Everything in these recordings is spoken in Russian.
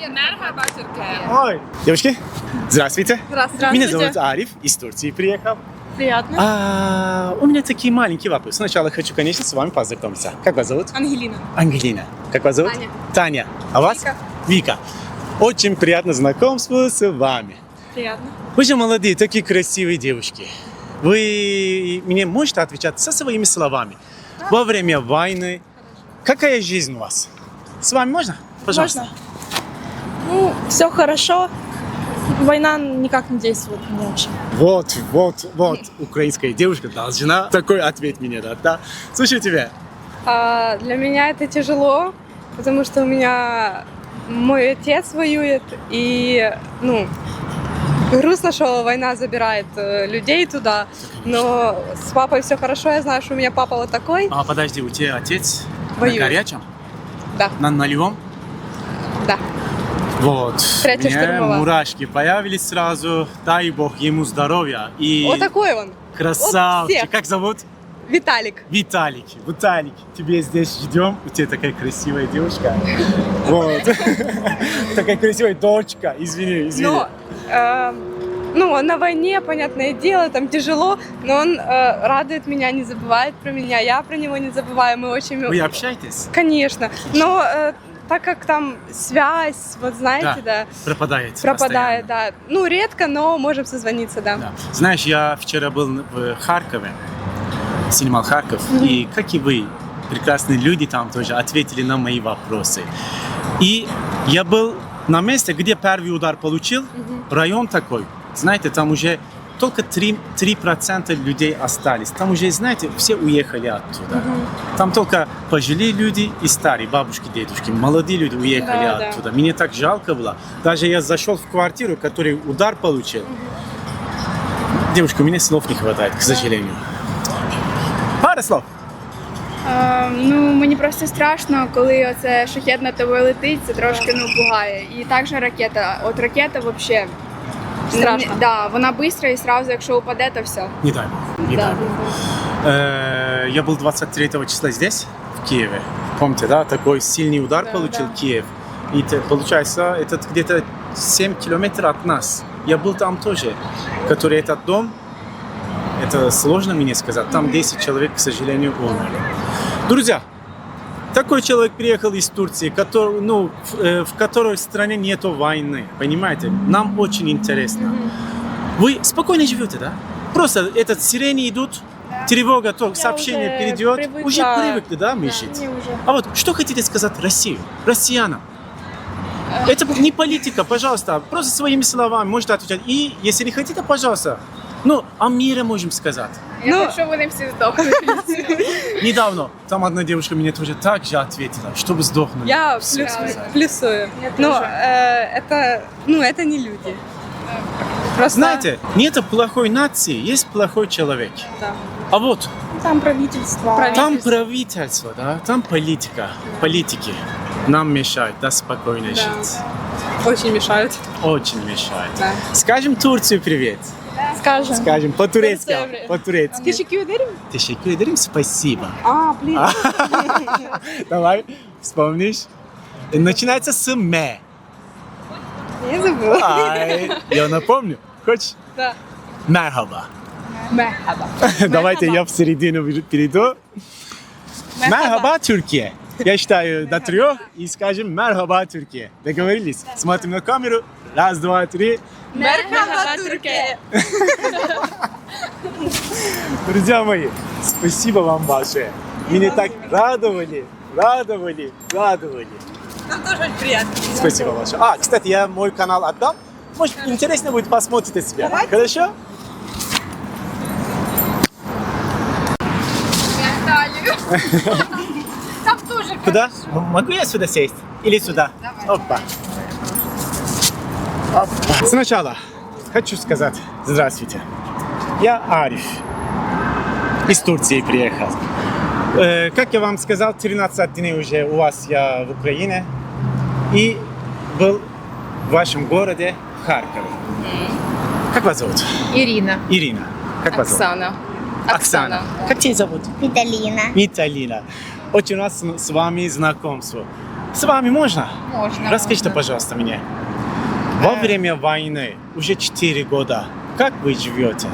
Merhaba Türkiye. Ой. Девочки, здравствуйте. Здравствуйте. Меня зовут Ариф, из Турции приехал. Приятно. У меня такие маленькие вопросы. Сначала хочу, конечно, с вами познакомиться. Как вас зовут? Ангелина. Ангелина. Как вас зовут? Таня. Таня. А вас? Вика. Вика. Очень приятно знакомству с вами. Приятно. Вы же молодые, такие красивые девушки. Вы мне можете отвечать со своими словами? Во время войны, какая жизнь у вас? С вами можно? Пожалуйста. Можно? Ну, все хорошо. Война никак не действует на меня вообще. Вот, украинская девушка должна такой ответ мне дать, да? Слушаю тебя. Для меня это тяжело, потому что у меня мой отец воюет, и, грустно, что война забирает людей туда, но с папой все хорошо, я знаю, что у меня папа вот такой. А подожди, у тебя отец Воюет. на горячем? Да. На налевом? Да. Вот. Третья У меня штурмовая. мурашки появились сразу. Дай бог ему здоровья. И Вот такой он. красавчик. Вот всех. Как зовут? Виталик. Виталик. Виталик, тебе здесь ждем. У тебя такая красивая девушка. Вот. Такая красивая дочка. Извини. Но, он на войне, понятное дело, там тяжело, но он радует меня, не забывает про меня, я про него не забываю, мы очень... Вы общаетесь? Конечно, но так как там связь, вот знаете, да, Пропадает. пропадает, постоянно. да. Редко, но можем созвониться, да. Да. Знаешь, я вчера был в Харькове, снимал Харьков, и как и вы, прекрасные люди там тоже ответили на мои вопросы. И я был на месте, где первый удар получил, район такой, знаете, там уже только 3% людей остались. Там уже, знаете, все уехали оттуда. Там только пожилые люди и старые, бабушки, дедушки, молодые люди уехали Да. оттуда. Мне так жалко было. Даже я зашел в квартиру, который удар получил. Девушка, у меня слов не хватает, к сожалению. Пару слов. Мені просто страшно, коли оце шахет на тебе летить, це трошки пугає. І також ракета. От ракета взагалі Страшно. Да, вона швидка і одразу, якщо упаде, то все. Не дай бог. Не дай бог. Я был 23 числа здесь, в Киеве. Помните, да? Такой сильный удар получил Киев. И получается, это где-то 7 километров от нас. Я был там тоже. Который этот дом, это сложно мне сказать. Там 10 человек, к сожалению, умерли. Друзья, такой человек приехал из Турции, который, в которой стране нету войны, понимаете? Нам очень интересно. Вы спокойно живете, да? Просто этот сирены идут, тревога, то сообщение уже перейдет. привыкла. Уже привыкли, да, мы жить? А вот что хотите сказать Россию, россиянам? Это не политика, пожалуйста, просто своими словами можете отвечать. И если не хотите, пожалуйста, о мире можем сказать. Я хочу, щоб вони всі здохли. Недавно там одна девушка мне тоже так же ответила, чтобы сдохнули. Я Все сказали. плюсую. Но это не люди. Просто... Знаете, нет плохой нации, есть плохой человек. Да. А вот Там правительство. там правительство, да, там политика, политики нам мешают, да, спокойно жить. Очень мешают. Очень мешают. Да. Скажем Турцию привет. Скажем. Скажем по-турецки. Добре. По-турецки. Teşekkür ederim. Teşekkür ederim, спасибо. Блин. Давай, вспомнишь? Начинается с «м». Я забыла. Ай, я напомню. Хочешь? Да. Merhaba. Merhaba. Давайте я в середину перейду. Merhaba Türkiye. Я считаю до 3 и скажем «Merhaba Türkiye». Договорились? Смотрим на камеру. Раз, два, три. Merhaba Türkiye. Друзья мои, спасибо вам большое. Меня так радовали. Нам тоже очень приятно. Спасибо большое. Кстати, я мой канал отдам. Может, интересно будет, посмотрите себя. Хорошо? Там теж. Куда? Могу я сюда сесть? Или сюда? Опа. Опа. Сначала хочу сказать здравствуйте. Я Ариф. Из Турции приехал. Как я вам сказал, 13 дней уже у вас я в Украине. И был в вашем городе Харькове. Как вас зовут? Ирина. Ирина. Как вас зовут? Оксана. Оксана. Как тебя зовут? Виталина. Виталина. Очень рад с вами знакомству. С вами можно? Можно. Расскажите, можно. пожалуйста, мне. Во время войны, уже 4 года, как вы живете?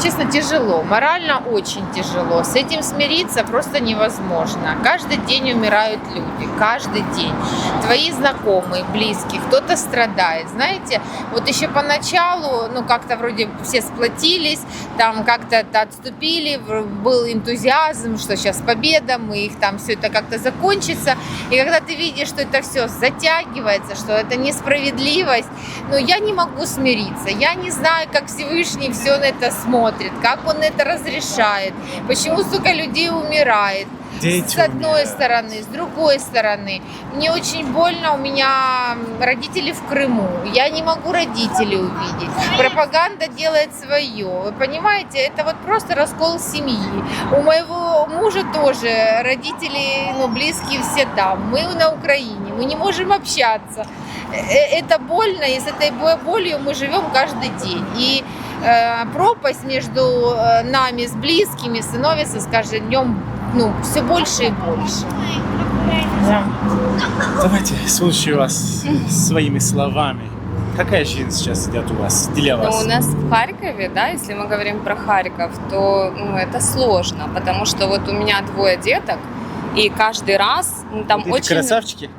Честно, тяжело. Морально очень тяжело. С этим смириться просто невозможно. Каждый день умирают люди. Каждый день. Твои знакомые, близкие, кто-то страдает. Знаете, вот еще поначалу, ну, как-то вроде все сплотились, там как-то отступили, был энтузиазм, что сейчас победа, мы их там все это как-то закончится. И когда ты видишь, что это все затягивается, что это несправедливость, ну, я не могу смириться. Я не знаю, как Всевышний все на это смотрит, как он это разрешает, почему столько людей умирает. Дети С одной умирают. стороны, с другой стороны. Мне очень больно, у меня родители в Крыму, я не могу родителей увидеть. Пропаганда делает свое. Вы понимаете, это вот просто раскол семьи. У моего мужа тоже родители, ну, близкие все там. Мы на Украине, мы не можем общаться. Это больно, и с этой болью мы живем каждый день. И пропасть между нами с близкими становится с каждым днем, ну, все больше и больше. Давайте слушаю вас своими словами. Какая жизнь сейчас идет у вас, для Ну, вас? у нас в Харькове, да, если мы говорим про Харьков, то это сложно, потому что вот у меня 2 деток, и каждый раз там Вот эти очень... красавчики.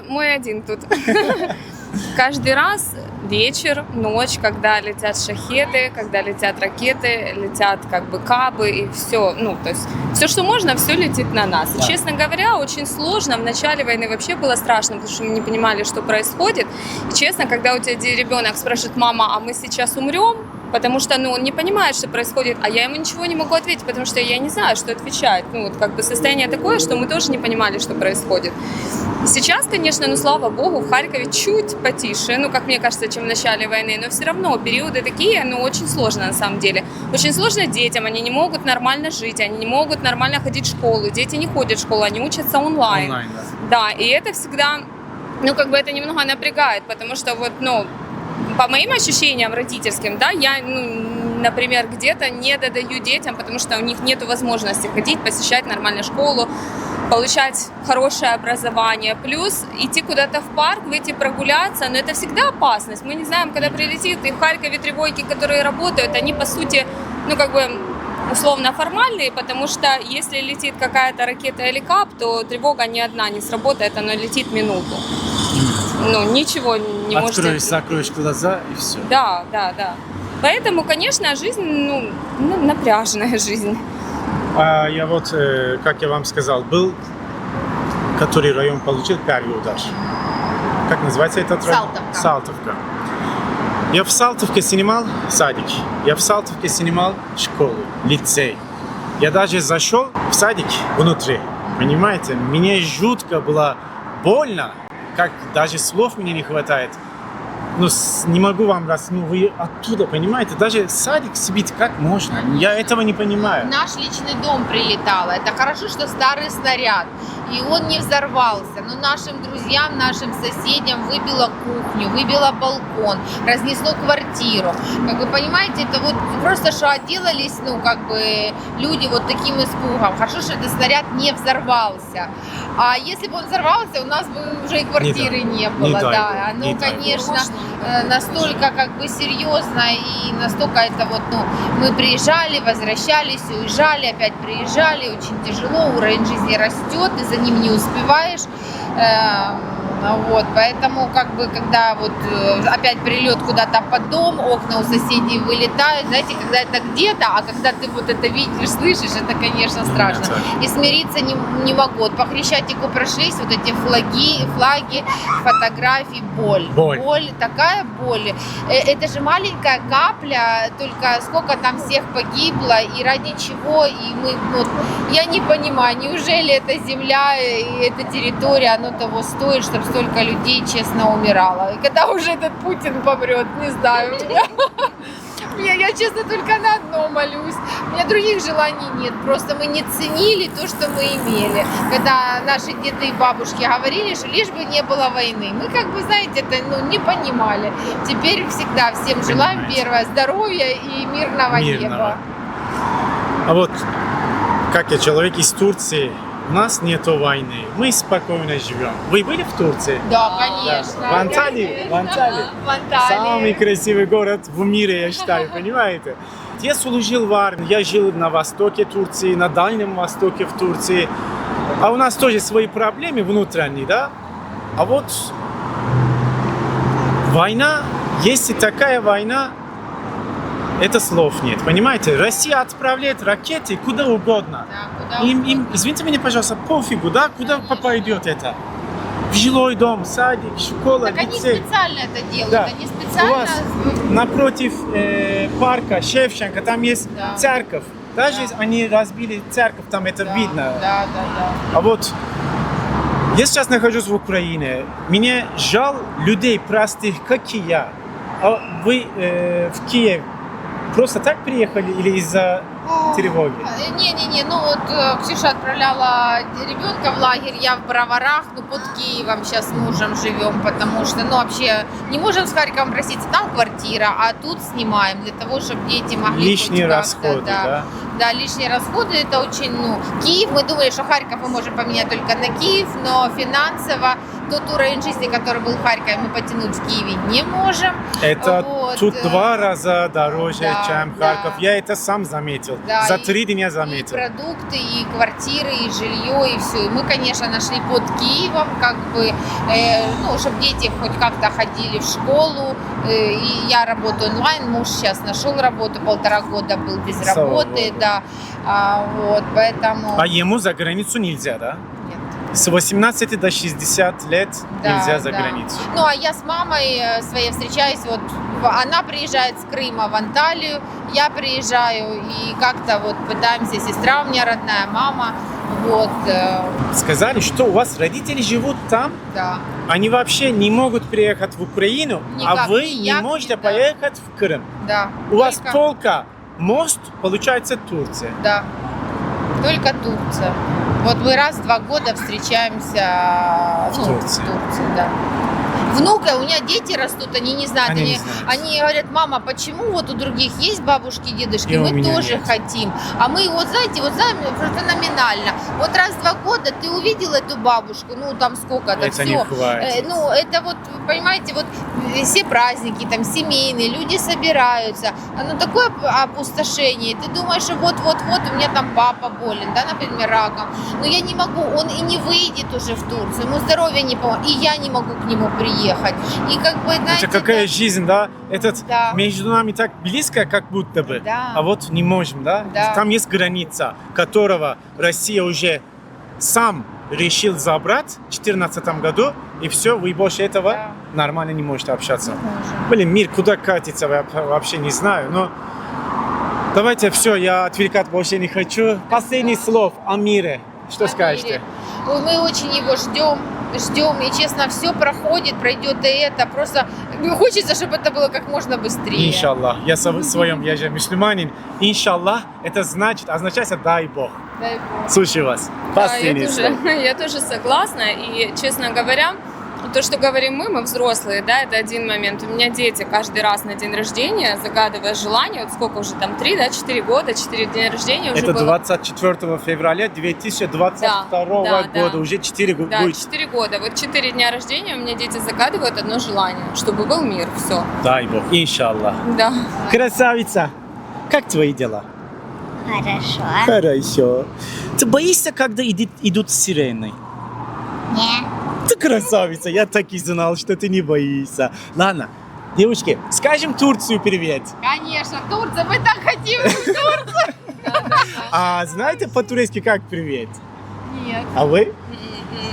Мой один тут. Каждый раз вечер, ночь, когда летят шахеды, когда летят ракеты, летят как бы кабы и все, ну, то есть все, что можно, все летит на нас. Да. И, честно говоря, очень сложно. В начале войны вообще было страшно, потому что мы не понимали, что происходит. И, честно, когда у тебя ребенок спрашивает: мама, а мы сейчас умрем? Потому что, ну, он не понимает, что происходит, а я ему ничего не могу ответить, потому что я не знаю, что отвечать. Ну, вот как бы состояние такое, что мы тоже не понимали, что происходит. Сейчас, конечно, ну, слава богу, в Харькове чуть потише, ну, как мне кажется, чем в начале войны, но все равно периоды такие, ну, очень сложно на самом деле. Очень сложно детям, они не могут нормально жить, они не могут нормально ходить в школу, дети не ходят в школу, они учатся онлайн. Онлайн, да. Да, и это всегда, ну, как бы это немного напрягает, потому что вот, ну, по моим ощущениям родительским, да, я, ну, например, где-то не додаю детям, потому что у них нет возможности ходить, посещать нормально школу, получать хорошее образование, плюс идти куда-то в парк, выйти прогуляться, но это всегда опасность. Мы не знаем, когда прилетит, и в Харькове тревоги, которые работают, они, по сути, ну, как бы, условно формальные, потому что если летит какая-то ракета или кап, то тревога ни одна не сработает, она летит минуту. Ну, ничего не может... Закроешь глаза и все. Да. Поэтому, конечно, жизнь, ну, напряженная жизнь. А я вот, как я вам сказал, был, который район получил первый удар. Как называется этот район? Салтовка. Салтовка. Я в Салтовке снимал садик. Я в Салтовке снимал школу, лицей. Я даже зашел в садик внутри. Понимаете? Мне жутко было больно. Как даже слов мне не хватает. Ну, не могу вам вы оттуда, понимаете? Даже садик сбить как можно? Я этого не понимаю. В наш личный дом прилетало. Это хорошо, что старый снаряд. И он не взорвался. Но нашим друзьям, нашим соседям выбило кухню, выбило балкон, разнесло квартиру. Как вы понимаете, это вот просто что отделались, ну, как бы люди вот таким испугом. Хорошо, что этот снаряд не взорвался. А если бы он взорвался, у нас бы уже и квартиры не было. Да, оно, конечно, настолько как бы серьезно и настолько это вот, ну, мы приезжали, возвращались, уезжали, опять приезжали, очень тяжело, уровень жизни растет, и за ним не успеваешь. Вот, поэтому как бы когда вот опять прилет куда-то под дом, окна у соседей вылетают, знаете, когда это где-то, а когда ты вот это видишь, слышишь, это, конечно, страшно. И смириться не могу. Вот по Хрещатику прошлись вот эти флаги, фотографии, боль. Боль, такая боль. Это же маленькая капля, только сколько там всех погибло и ради чего, и мы, вот, я не понимаю, неужели эта земля и эта территория, оно того стоит, чтобы столько людей честно умирало. И когда уже этот Путин помрет, не знаю, я честно только на одно молюсь. У меня других желаний нет. Просто мы не ценили то, что мы имели. Когда наши деды и бабушки говорили, что лишь бы не было войны. Мы как бы, знаете, это не понимали. Теперь всегда всем желаем первое здоровья и мирного неба. А вот как я человек из Турции, у нас нету войны, мы спокойно живем. Вы были в Турции? Да, конечно. В Анталии? В Анталии. В Анталии. Самый красивый город в мире, я считаю, понимаете? Я служил в армии, я жил на востоке Турции, на Дальнем Востоке в Турции. А у нас тоже свои проблемы внутренние, да? А вот война, если такая война, это слов нет, понимаете? Россия отправляет ракеты куда угодно. Да, куда Им, извините меня, пожалуйста, пофигу, да, куда пойдет это? В жилой дом, садик, школа, Так они лицей. специально это делают, Да. они У специально... вас напротив парка Шевченко, там есть Да. церковь. Даже Да. если они разбили церковь, там это Да, видно. Да. А вот я сейчас нахожусь в Украине. Мне жаль людей простых, как и я. А вы в Киев просто так приехали или из-за тревоги? Не-не-не, ну вот Ксюша отправляла ребенка в лагерь, я в Броварах, ну под Киевом сейчас с мужем живем, потому что, ну вообще не можем с Харьковом проситься, там квартира, а тут снимаем для того, чтобы дети могли Лишние хоть как-то, расходы, да? Да, лишние расходы, это очень, ну, Киев, мы думали, что Харьков мы можем поменять только на Киев, но финансово тот уровень жизни, который был в Харькове, мы потянуть в Киеве не можем. Это Вот, тут 2 раза дороже, да, чем да. Харьков. Я это сам заметил. Да, За и- 3 дня И заметил. продукты, и квартиры, и жилье, и все. И мы, конечно, нашли под Киевом, как бы, ну, чтобы дети хоть как-то ходили в школу. И я работаю онлайн, муж сейчас нашел работу, 1,5 года был без Слава работы, Богу. да. Вот, поэтому... А ему за границу нельзя, да? Нет. С 18 до 60 лет Да, нельзя за да. границу. Ну, а я с мамой своей встречаюсь, вот она приезжает с Крыма в Анталию, я приезжаю и как-то вот пытаемся, сестра у меня родная, мама, вот, Сказали, что у вас родители живут там, да. они вообще не могут приехать в Украину, а Никак, вы ни не я, можете да. поехать в Крым. Да. У вас Только- только мост, получается, Турция. Да. Только Турция. Вот мы раз в 2 года встречаемся В ну, Турции. в Турции, да. Внука, у меня дети растут, они не знают. Они Они, не знают. они говорят, мама, почему вот у других есть бабушки, дедушки, И у мы меня тоже нет. хотим. А мы вот, знаете, вот знаем, просто номинально. Вот раз в 2 года ты увидел эту бабушку, ну там сколько-то, Это не все. хватит. Ну, это вот, понимаете, вот все праздники, там, семейные, люди собираются. Оно такое опустошение. Ты думаешь, что вот-вот-вот, у меня там папа болен, да, например, раком. Но я не могу, он и не выйдет уже в Турцию, ему здоровье не поможет, и я не могу к нему приехать. И как бы, знаете, Это какая да, жизнь, да? Этот Да. между нами так близко, как будто бы. Да. А вот не можем, да? Да. Там есть граница, которого Россия уже сам решил забрать в 2014 году, и все, вы больше этого Да. нормально не можете общаться. можем. Блин, мир куда катится, я вообще не знаю, но давайте все, я отвлекать больше не хочу. Последний слов о мире. Что О скажете? мире. Ой, мы очень его ждем, и честно, все пройдет и это, просто хочется, чтобы это было как можно быстрее. Иншаллах. Я своем, я же мусульманин. Иншаллах, это значит, означает дай Бог. Дай Бог. Слушаю вас. Да, Последнее слово. я тоже согласна. И, честно говоря, то, что говорим мы взрослые, да, это один момент. У меня дети каждый раз на день рождения, загадывая желание, вот сколько уже там, 3, да, 4 года, 4 дня рождения уже Это было. 24 февраля 2022 Да, года, да. уже 4 года Да, будет. 4 года. Вот 4 дня рождения у меня дети загадывают одно желание, чтобы был мир, все. Дай Бог, иншаллах. Да. Красавица, как твои дела? Хорошо. Хорошо. Ты боишься, когда идут сирены? Не. Ты красавица, я так и знал, что ты не боишься. Ладно, девушки, скажем Турцию привет. Конечно, Турция, мы так хотим. А знаете по-турецки как привет? Нет. А вы?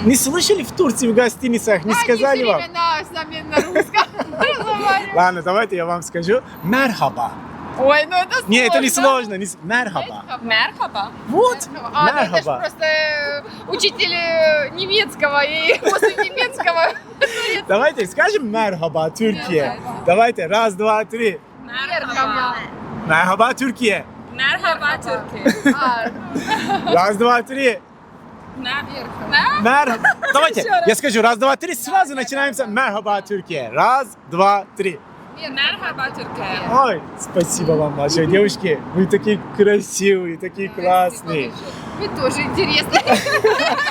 Не слышали в Турции в гостиницах, не сказали вам? С нами на русском разговаривают. Ладно, давайте я вам скажу. Мерхаба. Ой, ну это сложно. Не, это не сложно. Мерхаба. Мерхаба. Вот. А, ну это ж Мерхаба. просто учитель немецкого, и после немецкого Давайте скажем мерхаба, Türkiye. Давайте, раз, два, три. Мерхаба. Merhaba Türkiye. Мерхаба, Türkiye. Раз, два, три. Мерхаба. Давайте, я скажу раз, два, три, сразу начинаемся. Merhaba Türkiye. Раз, два, три. Мерхаба, Türkiye. Ой, спасибо вам большое, девушки. Вы такие красивые, такие классные. Мне тоже интересно.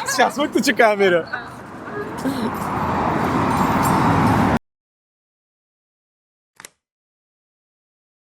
Сейчас выключи камеру.